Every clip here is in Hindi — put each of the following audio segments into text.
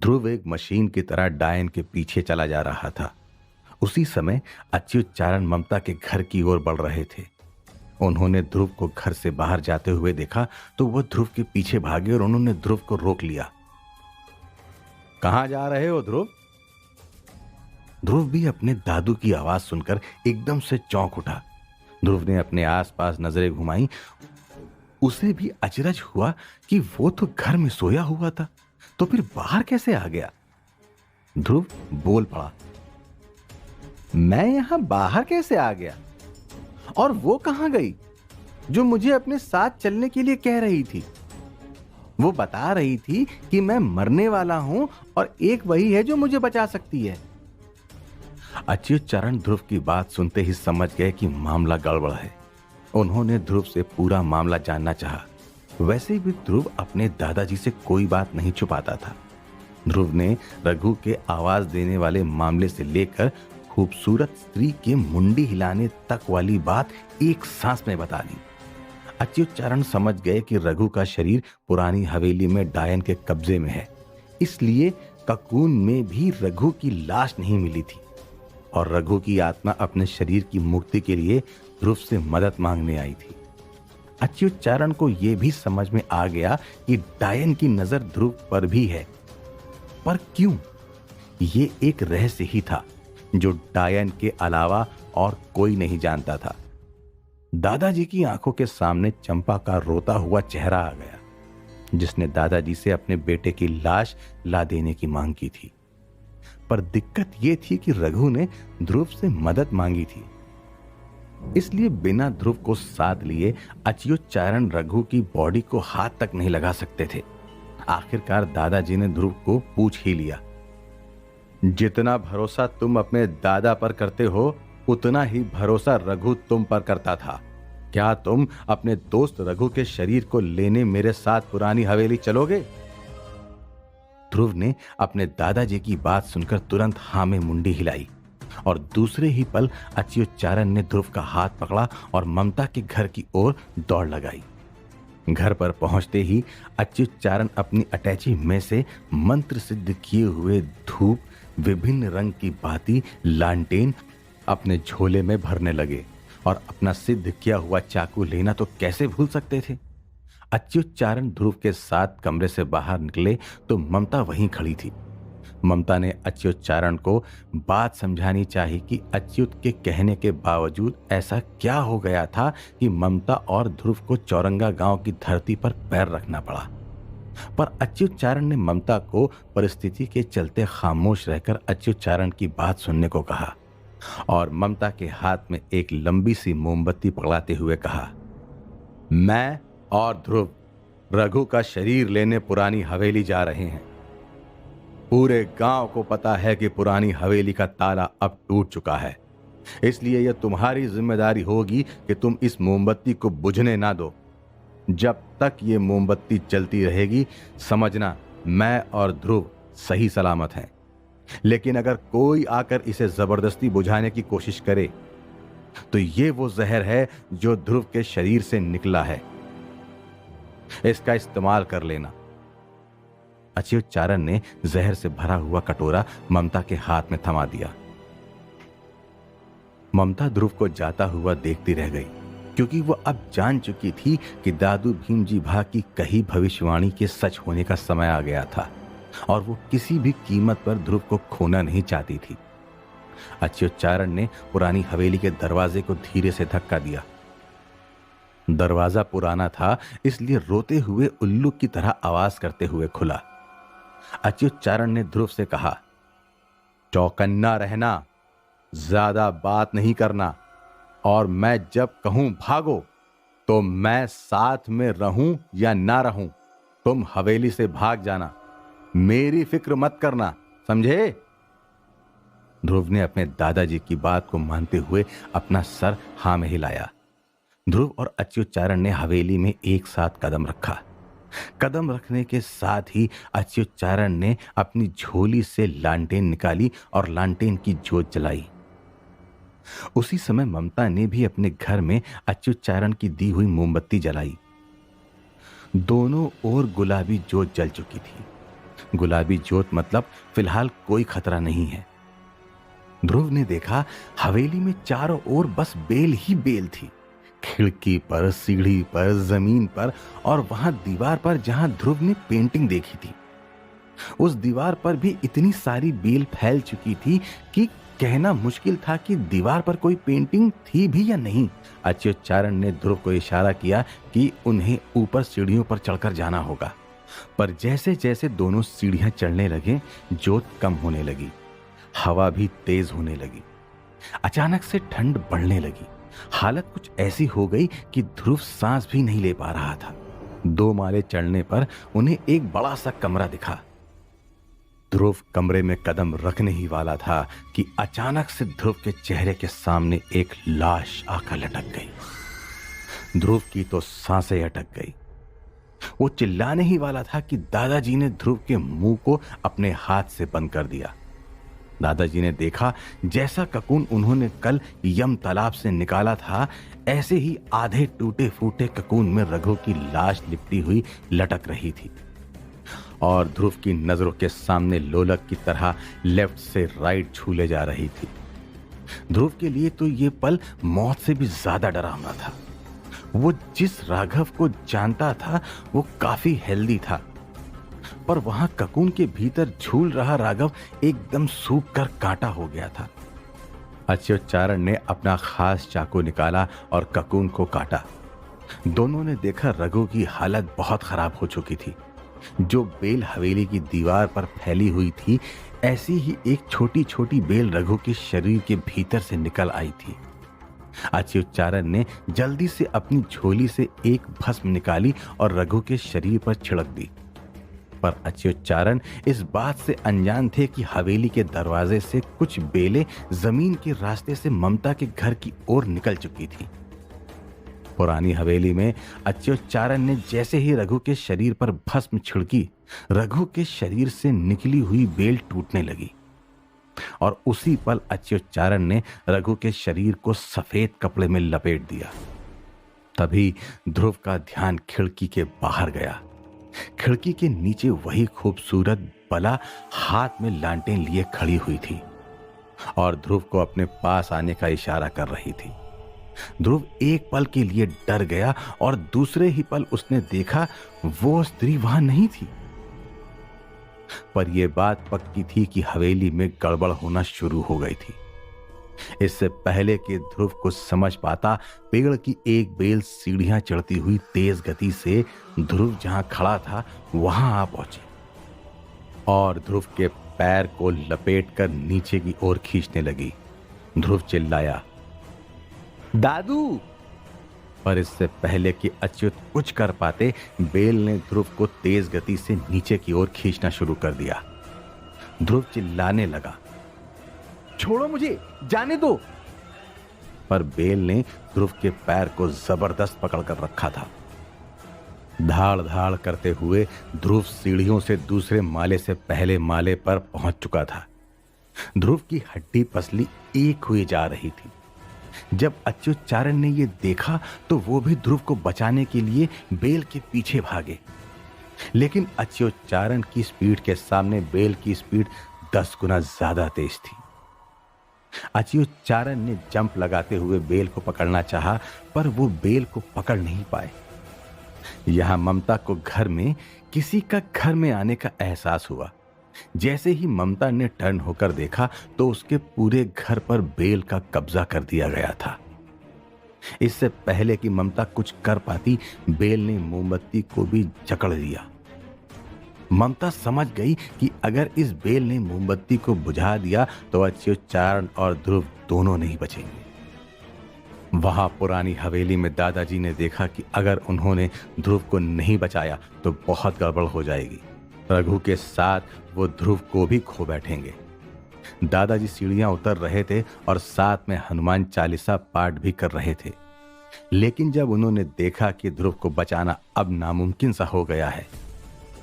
ध्रुव एक मशीन की तरह डायन के पीछे चला जा रहा था। उसी समय अच्युत चारण ममता के घर की ओर बढ़ रहे थे। उन्होंने ध्रुव को घर से बाहर जाते हुए देखा तो वह ध्रुव के पीछे भागे और उन्होंने ध्रुव को रोक लिया। कहां जा रहे हो ध्रुव? ध्रुव भी अपने दादू की आवाज सुनकर एकदम से चौंक उठा। ध्रुव ने अपने आसपास नजरें घुमाई। उसे भी अचरज हुआ कि वो तो घर में सोया हुआ था, तो फिर बाहर कैसे आ गया? ध्रुव बोल पड़ा, मैं यहां बाहर कैसे आ गया? और वो कहां गई जो मुझे अपने साथ चलने के लिए कह रही थी? वो बता रही थी कि मैं मरने वाला हूं और एक वही है जो मुझे बचा सकती है। अच्युत चारण ध्रुव की बात सुनते ही समझ गए कि मामला गड़बड़ है। उन्होंने ध्रुव से पूरा मामला जानना चाहा। वैसे भी ध्रुव अपने दादाजी से कोई बात नहीं छुपाता था। ध्रुव ने रघु के आवाज देने वाले मामले से लेकर खूबसूरत स्त्री के मुंडी हिलाने तक वाली बात एक सांस में बता दी। अच्युत चारण समझ गए कि रघु का शरीर पुरानी हवेली में डायन के कब्जे में है, इसलिए ककून में भी रघु की लाश नहीं मिली थी और रघु की आत्मा अपने शरीर की मुक्ति के लिए ध्रुव से मदद मांगने आई थी। अच्युत चारण को यह भी समझ में आ गया कि डायन की नजर ध्रुव पर भी है, पर क्यों? ये एक रहस्य ही था जो डायन के अलावा और कोई नहीं जानता था। दादाजी की आंखों के सामने चंपा का रोता हुआ चेहरा आ गया, जिसने दादाजी से अपने बेटे की लाश ला देने की मांग की थी। पर दिक्कत यह थी कि रघु ने ध्रुव से मदद मांगी थी, इसलिए बिना ध्रुव को साथ लिए अच्युत चारण रघु की बॉडी को हाथ तक नहीं लगा सकते थे। आखिरकार दादाजी ने ध्रुव को पूछ ही लिया, जितना भरोसा तुम अपने दादा पर करते हो उतना ही भरोसा रघु तुम पर करता था। क्या तुम अपने दोस्त रघु के शरीर को लेने मेरे साथ पुरानी हवेली चलोगे? ध्रुव ने अपने दादाजी की बात सुनकर तुरंत हां में मुंडी हिलाई और दूसरे ही पल अच्युत चारण ने ध्रुव का हाथ पकड़ा और ममता के घर की ओर दौड़ लगाई। घर पर पहुंचते ही अच्युत चारण अपनी अटैची में से मंत्र सिद्ध किए हुए धूप, विभिन्न रंग की बाती, लालटेन अपने झोले में भरने लगे और अपना सिद्ध किया हुआ चाकू लेना तो कैसे भूल सकते थे। अच्युत चारण ध्रुव के साथ कमरे से बाहर निकले तो ममता वहीं खड़ी थी। ममता ने अच्युत चारण को बात समझानी चाहिए कि अच्युत के कहने के बावजूद ऐसा क्या हो गया था कि ममता और ध्रुव को चौरंगा गांव की धरती पर पैर रखना पड़ा। पर अच्युत चारण ने ममता को परिस्थिति के चलते खामोश रहकर अच्युत चारण की बात सुनने को कहा और ममता के हाथ में एक लंबी सी मोमबत्ती पकड़ाते हुए कहा, मैं और ध्रुव रघु का शरीर लेने पुरानी हवेली जा रहे हैं। पूरे गांव को पता है कि पुरानी हवेली का ताला अब टूट चुका है, इसलिए यह तुम्हारी जिम्मेदारी होगी कि तुम इस मोमबत्ती को बुझने ना दो। जब तक ये मोमबत्ती जलती रहेगी समझना मैं और ध्रुव सही सलामत हैं, लेकिन अगर कोई आकर इसे जबरदस्ती बुझाने की कोशिश करे तो ये वो जहर है जो ध्रुव के शरीर से निकला है, इसका इस्तेमाल कर लेना। अच्युत चारण ने जहर से भरा हुआ कटोरा ममता के हाथ में थमा दिया। ममता ध्रुव को जाता हुआ देखती रह गई, क्योंकि वो अब जान चुकी थी कि दादू भीमजी भा की कही भविष्यवाणी के सच होने का समय आ गया था और वो किसी भी कीमत पर ध्रुव को खोना नहीं चाहती थी। अच्युत चारण ने पुरानी हवेली के दरवाजे को धीरे से धक्का दिया। दरवाजा पुराना था, इसलिए रोते हुए उल्लू की तरह आवाज करते हुए खुला। अच्युत चारण ने ध्रुव से कहा, चौकन्ना रहना, ज्यादा बात नहीं करना, और मैं जब कहूं भागो तो मैं साथ में रहूं या ना रहूं, तुम हवेली से भाग जाना, मेरी फिक्र मत करना, समझे? ध्रुव ने अपने दादाजी की बात को मानते हुए अपना सर हां में हिलाया। ध्रुव और अच्युत चारण ने हवेली में एक साथ कदम रखा। कदम रखने के साथ ही अच्युत चारण ने अपनी झोली से लालटेन निकाली और लालटेन की जोत जलाई। उसी समय ममता ने भी अपने घर में अच्युत चारण की दी हुई मोमबत्ती जलाई। दोनों ओर गुलाबी जोत जल चुकी थी। गुलाबी ज्योत मतलब फिलहाल कोई खतरा नहीं है। ध्रुव ने देखा हवेली में चारों ओर बस बेल ही बेल थी। खिड़की पर, सीढ़ी पर, जमीन पर और वहां दीवार पर जहां ध्रुव ने पेंटिंग देखी थी, उस दीवार पर भी इतनी सारी बेल फैल चुकी थी कि कहना मुश्किल था कि दीवार पर कोई पेंटिंग थी भी या नहीं। अच्युतचारण ने ध्रुव को इशारा किया कि उन्हें ऊपर सीढ़ियों पर चढ़कर जाना होगा, पर जैसे जैसे दोनों सीढ़ियां चढ़ने लगे, ज्योत कम होने लगी, हवा भी तेज होने लगी। अचानक से ठंड बढ़ने लगी। हालत कुछ ऐसी हो गई कि ध्रुव सांस भी नहीं ले पा रहा था। 2 माले चढ़ने पर उन्हें एक बड़ा सा कमरा दिखा। ध्रुव कमरे में कदम रखने ही वाला था कि अचानक से ध्रुव के चेहरे के सामने एक लाश आकर लटक गई। ध्रुव की तो सांसें अटक गई। वो चिल्लाने ही वाला था कि दादाजी ने ध्रुव के मुंह को अपने हाथ से बंद कर दिया। दादाजी ने देखा जैसा ककून उन्होंने कल यम तालाब से निकाला था, ऐसे ही आधे टूटे फूटे ककून में रघु की लाश लिपटी हुई लटक रही थी और ध्रुव की नजरों के सामने लोलक की तरह लेफ्ट से राइट झूले जा रही थी। ध्रुव के लिए तो ये पल मौत से भी ज्यादा डरावना था। वो जिस राघव को जानता था वो काफी हेल्दी था, पर वहां ककून के भीतर झूल रहा राघव एकदम सूख कर कांटा हो गया था। अच्युतचारण ने अपना खास चाकू निकाला और ककून को काटा। दोनों ने देखा रघु की हालत बहुत खराब हो चुकी थी। जो बेल हवेली की दीवार पर फैली हुई थी, ऐसी ही एक छोटी छोटी बेल रघु के शरीर के भीतर से निकल आई थी। अच्युतचारण ने जल्दी से अपनी झोली से एक भस्म निकाली और रघु के शरीर पर छिड़क दी, पर अच्युतचारण इस बात से अनजान थे कि हवेली के दरवाजे से कुछ बेलें जमीन के रास्ते से ममता के घर की ओर निकल चुकी थी। पुरानी हवेली में अच्युतचारण ने जैसे ही रघु के शरीर पर भस्म छिड़की, रघु के शरीर से निकली हुई बेल टूटने लगी और उसी पल अच्युतचारण ने रघु के शरीर को सफेद कपड़े में लपेट दिया। तभी ध्रुव का ध्यान खिड़की के बाहर गया। खिड़की के नीचे वही खूबसूरत बला हाथ में लालटेन लिए खड़ी हुई थी और ध्रुव को अपने पास आने का इशारा कर रही थी। ध्रुव एक पल के लिए डर गया और दूसरे ही पल उसने देखा वो स्त्री वहां नहीं थी। पर यह बात पक्की थी कि हवेली में गड़बड़ होना शुरू हो गई थी। इससे पहले कि ध्रुव को समझ पाता, पेड़ की एक बेल सीढ़ियां चढ़ती हुई तेज गति से ध्रुव जहां खड़ा था वहां आ पहुंची और ध्रुव के पैर को लपेटकर नीचे की ओर खींचने लगी। ध्रुव चिल्लाया, दादू! पर इससे पहले कि अच्युत कुछ कर पाते, बेल ने ध्रुव को तेज गति से नीचे की ओर खींचना शुरू कर दिया। ध्रुव चिल्लाने लगा, छोड़ो मुझे, जाने दो! पर बेल ने ध्रुव के पैर को जबरदस्त पकड़कर रखा था। धाड़ धाड़ करते हुए ध्रुव सीढ़ियों से दूसरे माले से पहले माले पर पहुंच चुका था। ध्रुव की हड्डी पसली एक हुई जा रही थी। जब अच्युतचारण ने यह देखा तो वो भी ध्रुव को बचाने के लिए बेल के पीछे भागे, लेकिन अच्युतचारण की स्पीड के सामने बेल की स्पीड 10 गुना ज्यादा तेज थी। अच्युतचारण ने जंप लगाते हुए बेल को पकड़ना चाहा, पर वो बेल को पकड़ नहीं पाए। यहां ममता को घर में किसी का घर में आने का एहसास हुआ। जैसे ही ममता ने टर्न होकर देखा तो उसके पूरे घर पर बेल का कब्जा कर दिया गया था। इससे पहले कि ममता कुछ कर पाती, बेल ने मोमबत्ती को भी जकड़ लिया। ममता समझ गई कि अगर इस बेल ने मोमबत्ती को बुझा दिया तो अच्युतचारण और ध्रुव दोनों नहीं बचेंगे। वहां पुरानी हवेली में दादाजी ने देखा कि अगर उन्होंने ध्रुव को नहीं बचाया तो बहुत गड़बड़ हो जाएगी। रघु के साथ वो ध्रुव को भी खो बैठेंगे। दादाजी सीढ़ियां उतर रहे थे और साथ में हनुमान चालीसा पाठ भी कर रहे थे, लेकिन जब उन्होंने देखा कि ध्रुव को बचाना अब नामुमकिन सा हो गया है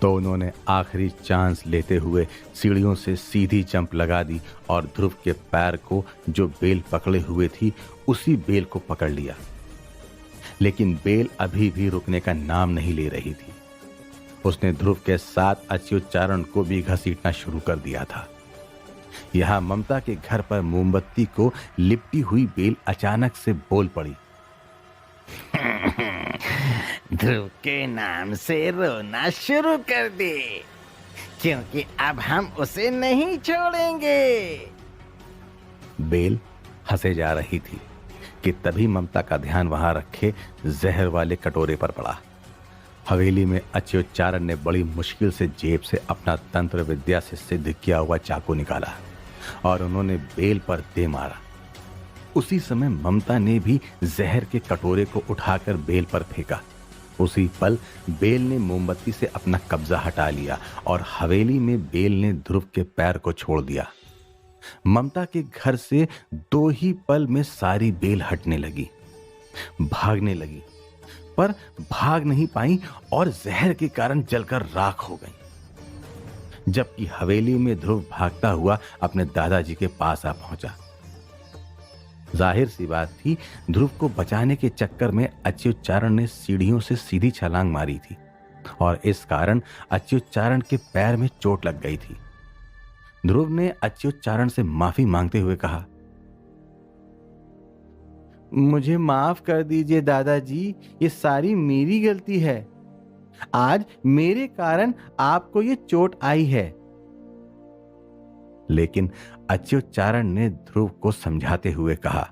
तो उन्होंने आखिरी चांस लेते हुए सीढ़ियों से सीधी जंप लगा दी और ध्रुव के पैर को जो बेल पकड़े हुए थी उसी बेल को पकड़ लिया। लेकिन बेल अभी भी रुकने का नाम नहीं ले रही थी। उसने ध्रुव के साथ अच्युतचारण को भी घसीटना शुरू कर दिया था। यहां ममता के घर पर मोमबत्ती को लिपटी हुई बेल अचानक से बोल पड़ी। ध्रुव के नाम से रोना शुरू कर दे, क्योंकि अब हम उसे नहीं छोड़ेंगे। बेल हंसे जा रही थी कि तभी ममता का ध्यान वहां रखे जहर वाले कटोरे पर पड़ा। हवेली में अच्युतचारण ने बड़ी मुश्किल से जेब से अपना तंत्र विद्या से सिद्ध किया हुआ चाकू निकाला और उन्होंने बेल पर दे मारा। उसी समय ममता ने भी जहर के कटोरे को उठाकर बेल पर फेंका। उसी पल बेल ने मोमबत्ती से अपना कब्जा हटा लिया और हवेली में बेल ने ध्रुव के पैर को छोड़ दिया। ममता के घर से 2 ही पल में सारी बेल हटने लगी, भागने लगी, पर भाग नहीं पाई और जहर के कारण जलकर राख हो गई। जबकि हवेली में ध्रुव भागता हुआ अपने दादाजी के पास आ पहुंचा। जाहिर सी बात थी, ध्रुव को बचाने के चक्कर में अच्युतचारण ने सीढ़ियों से सीधी छलांग मारी थी और इस कारण अच्युतचारण के पैर में चोट लग गई थी। ध्रुव ने अच्युतचारण से माफी मांगते हुए कहा, मुझे माफ कर दीजिए दादाजी, ये सारी मेरी गलती है। आज मेरे कारण आपको ये चोट आई है। लेकिन अच्युतचारण ने ध्रुव को समझाते हुए कहा,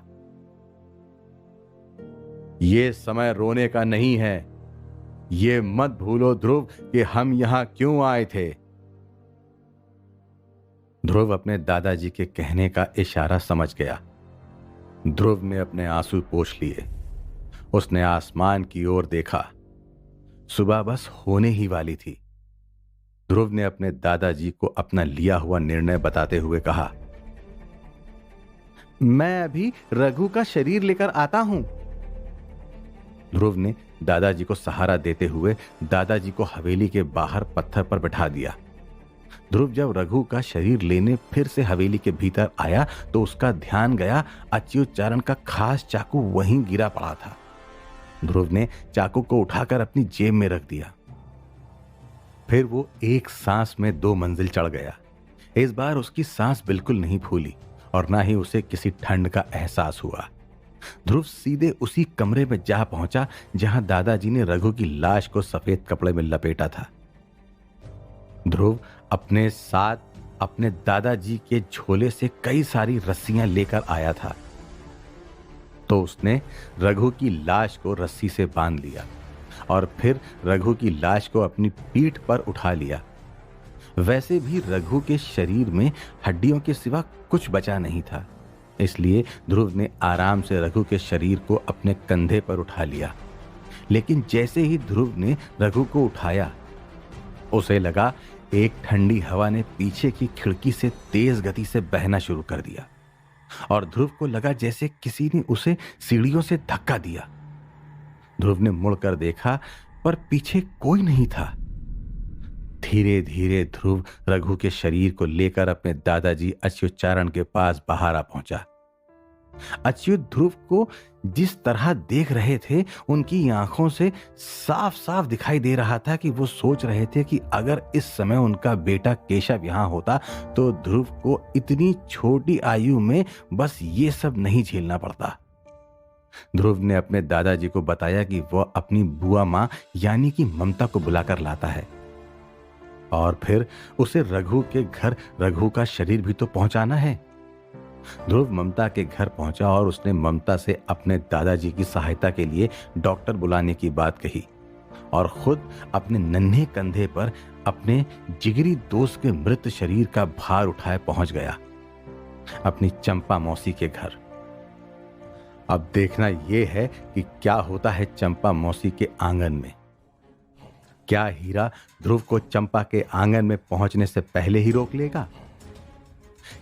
यह समय रोने का नहीं है। ये मत भूलो ध्रुव कि हम यहां क्यों आए थे। ध्रुव अपने दादाजी के कहने का इशारा समझ गया। ध्रुव ने अपने आंसू पोंछ लिए। उसने आसमान की ओर देखा। सुबह बस होने ही वाली थी। ध्रुव ने अपने दादाजी को अपना लिया हुआ निर्णय बताते हुए कहा, मैं अभी रघु का शरीर लेकर आता हूं। ध्रुव ने दादाजी को सहारा देते हुए दादाजी को हवेली के बाहर पत्थर पर बैठा दिया। ध्रुव जब रघु का शरीर लेने फिर से हवेली के भीतर आया तो उसका ध्यान गया अच्युतचारण का खास चाकू वहीं गिरा पड़ा था। ध्रुव ने चाकू को उठाकर अपनी जेब में रख दिया। फिर वो एक सांस में 2 मंजिल चढ़ गया। इस बार उसकी सांस बिल्कुल नहीं फूली और ना ही उसे किसी ठंड का एहसास हुआ। ध्रुव सीधे उसी कमरे में जा पहुंचा जहां दादाजी ने रघु की लाश को सफेद कपड़े में लपेटा था। ध्रुव अपने साथ अपने दादाजी के झोले से कई सारी रस्सियां लेकर आया था, तो उसने रघु की लाश को रस्सी से बांध लिया और फिर रघु की लाश को अपनी पीठ पर उठा लिया। वैसे भी रघु के शरीर में हड्डियों के सिवा कुछ बचा नहीं था, इसलिए ध्रुव ने आराम से रघु के शरीर को अपने कंधे पर उठा लिया। लेकिन जैसे ही ध्रुव ने रघु को उठाया, उसे लगा एक ठंडी हवा ने पीछे की खिड़की से तेज गति से बहना शुरू कर दिया और ध्रुव को लगा जैसे किसी ने उसे सीढ़ियों से धक्का दिया। ध्रुव ने मुड़कर देखा, पर पीछे कोई नहीं था। धीरे धीरे ध्रुव रघु के शरीर को लेकर अपने दादाजी अच्युतचारण के पास बाहर आ पहुंचा। अच्युत ध्रुव को जिस तरह देख रहे थे, उनकी आंखों से साफ साफ दिखाई दे रहा था कि वो सोच रहे थे कि अगर इस समय उनका बेटा केशव यहां होता तो ध्रुव को इतनी छोटी आयु में बस ये सब नहीं झेलना पड़ता। ध्रुव ने अपने दादाजी को बताया कि वह अपनी बुआ मां यानी कि ममता को बुलाकर लाता है और फिर उसे रघु के घर रघु का शरीर भी तो पहुंचाना है। ध्रुव ममता के घर पहुंचा और उसने ममता से अपने दादाजी की सहायता के लिए डॉक्टर बुलाने की बात कही और खुद अपने नन्हे कंधे पर अपने जिगरी दोस्त के मृत शरीर का भार उठाए पहुंच गया अपनी चंपा मौसी के घर। अब देखना यह है कि क्या होता है चंपा मौसी के आंगन में। क्या हीरा ध्रुव को चंपा के आंगन में पहुंचने से पहले ही रोक लेगा?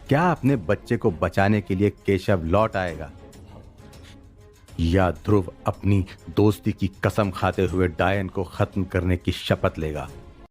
क्या अपने बच्चे को बचाने के लिए केशव लौट आएगा, या ध्रुव अपनी दोस्ती की कसम खाते हुए डायन को खत्म करने की शपथ लेगा?